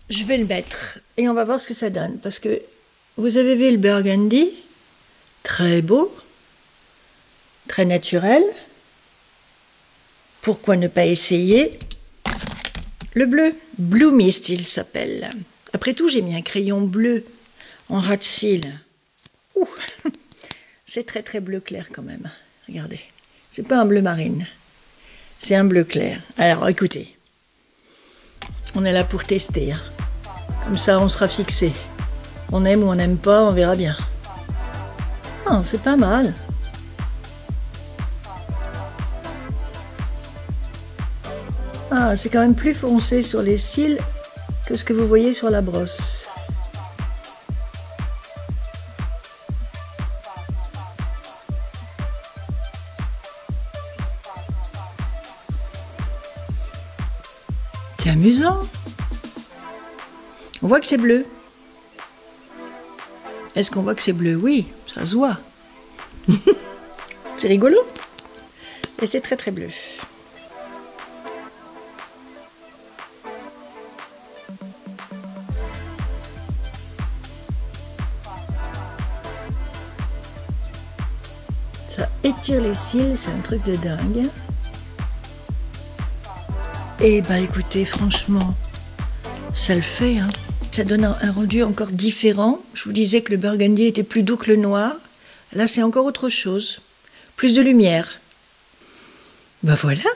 Je vais le mettre et on va voir ce que ça donne. Parce que vous avez vu le burgundy, très beau, très naturel. Pourquoi ne pas essayer le bleu? Blue Mist, il s'appelle. Après tout, j'ai mis un crayon bleu en ras de cils. Ouh, c'est très très bleu clair quand même. Regardez, c'est pas un bleu marine, c'est un bleu clair. Alors écoutez, on est là pour tester. Hein. Comme ça, on sera fixé. On aime ou on n'aime pas, on verra bien. Ah, c'est pas mal. Ah, c'est quand même plus foncé sur les cils que ce que vous voyez sur la brosse. C'est amusant. On voit que c'est bleu. Est-ce qu'on voit que c'est bleu? Oui, ça se voit. C'est rigolo. Et c'est très très bleu. Ça étire les cils, c'est un truc de dingue. Et bah écoutez, franchement, ça le fait. Hein. Ça donne un rendu encore différent. Je vous disais que le burgundy était plus doux que le noir. Là, c'est encore autre chose. Plus de lumière. Ben voilà.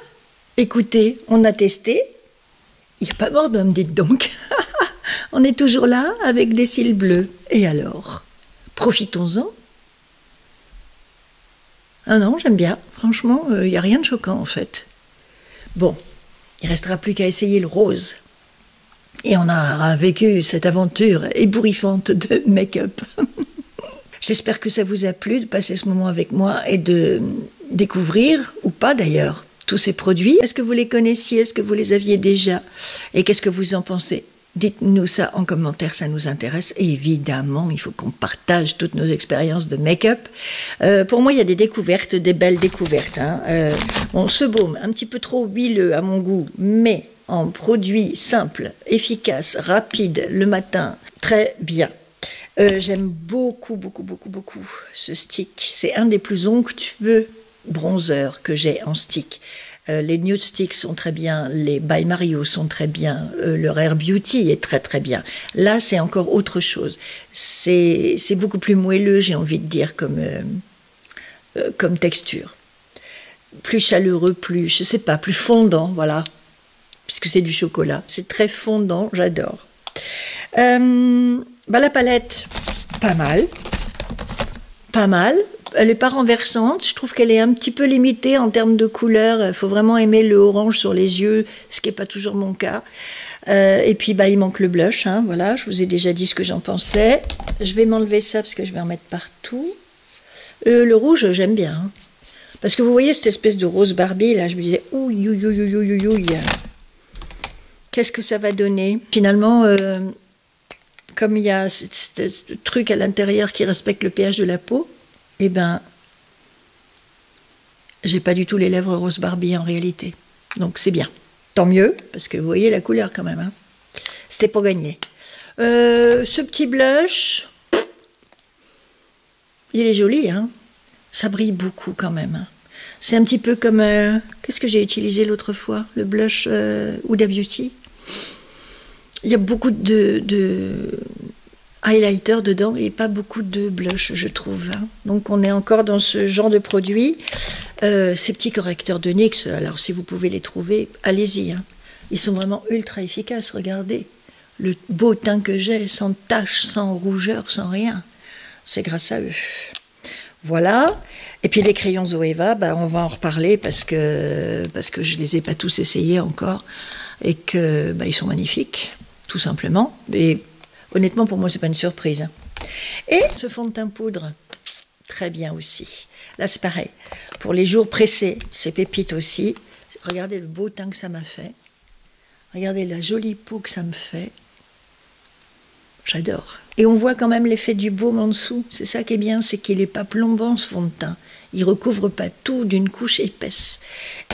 Écoutez, on a testé. Il n'y a pas mort d'homme, dites donc. On est toujours là avec des cils bleus. Et alors? Profitons-en. Ah non, j'aime bien. Franchement, il n'y a rien de choquant en fait. Bon, il ne restera plus qu'à essayer le rose. Et on a vécu cette aventure ébouriffante de make-up. J'espère que ça vous a plu de passer ce moment avec moi et de découvrir, ou pas d'ailleurs, tous ces produits. Est-ce que vous les connaissiez? Est-ce que vous les aviez déjà? Et qu'est-ce que vous en pensez? Dites-nous ça en commentaire, ça nous intéresse. Et évidemment, il faut qu'on partage toutes nos expériences de make-up. Pour moi, il y a des découvertes, des belles découvertes. Hein. Bon, ce baume, un petit peu trop huileux à mon goût, mais en produit simple, efficace, rapide, le matin, très bien. J'aime beaucoup ce stick. C'est un des plus onctueux bronzers que j'ai en stick. Les Nude Sticks sont très bien, les By Mario sont très bien, le Rare Beauty est très très bien. Là, c'est encore autre chose. C'est beaucoup plus moelleux, j'ai envie de dire, comme texture. Plus chaleureux, plus, je sais pas, plus fondant, voilà. Puisque c'est du chocolat. C'est très fondant, j'adore. La palette, pas mal. Pas mal. Elle n'est pas renversante, je trouve qu'elle est un petit peu limitée en termes de couleur. Il faut vraiment aimer le orange sur les yeux, ce qui n'est pas toujours mon cas. Et puis il manque le blush, hein, voilà, je vous ai déjà dit ce que j'en pensais. Je vais m'enlever ça parce que je vais en mettre partout. Le rouge, j'aime bien. Hein, parce que vous voyez cette espèce de rose Barbie, là, je me disais, ouïe, ouïe, ouïe, ouïe, ouïe. Qu'est-ce que ça va donner? Finalement, comme il y a ce truc à l'intérieur qui respecte le pH de la peau, eh ben, j'ai pas du tout les lèvres rose Barbie en réalité. Donc c'est bien. Tant mieux, parce que vous voyez la couleur quand même. Hein. C'était pour gagner. Ce petit blush, il est joli. Hein. Ça brille beaucoup quand même. Hein. C'est un petit peu comme... qu'est-ce que j'ai utilisé l'autre fois? Le blush Huda Beauty. Il y a beaucoup de highlighter dedans et pas beaucoup de blush, je trouve. Hein. Donc on est encore dans ce genre de produit. Ces petits correcteurs de NYX, alors si vous pouvez les trouver, allez-y. Hein. Ils sont vraiment ultra efficaces, regardez. Le beau teint que j'ai, sans taches, sans rougeur, sans rien. C'est grâce à eux. Voilà. Et puis les crayons Zoeva, bah, on va en reparler parce que je ne les ai pas tous essayés encore. Et que bah, ils sont magnifiques, tout simplement. Et honnêtement, pour moi, c'est pas une surprise. Et ce fond de teint poudre, très bien aussi. Là, c'est pareil. Pour les jours pressés, c'est pépite aussi. Regardez le beau teint que ça m'a fait. Regardez la jolie peau que ça me fait. J'adore. Et on voit quand même l'effet du baume en dessous. C'est ça qui est bien, c'est qu'il n'est pas plombant, ce fond de teint. Il recouvre pas tout d'une couche épaisse.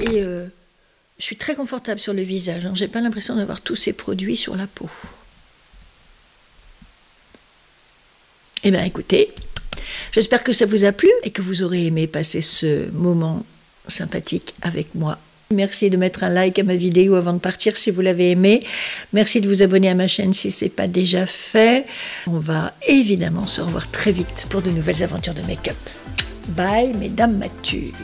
Et je suis très confortable sur le visage. Hein. J'ai pas l'impression d'avoir tous ces produits sur la peau. Eh bien, écoutez, j'espère que ça vous a plu et que vous aurez aimé passer ce moment sympathique avec moi. Merci de mettre un like à ma vidéo avant de partir si vous l'avez aimé. Merci de vous abonner à ma chaîne si ce n'est pas déjà fait. On va évidemment se revoir très vite pour de nouvelles aventures de make-up. Bye, mesdames matures.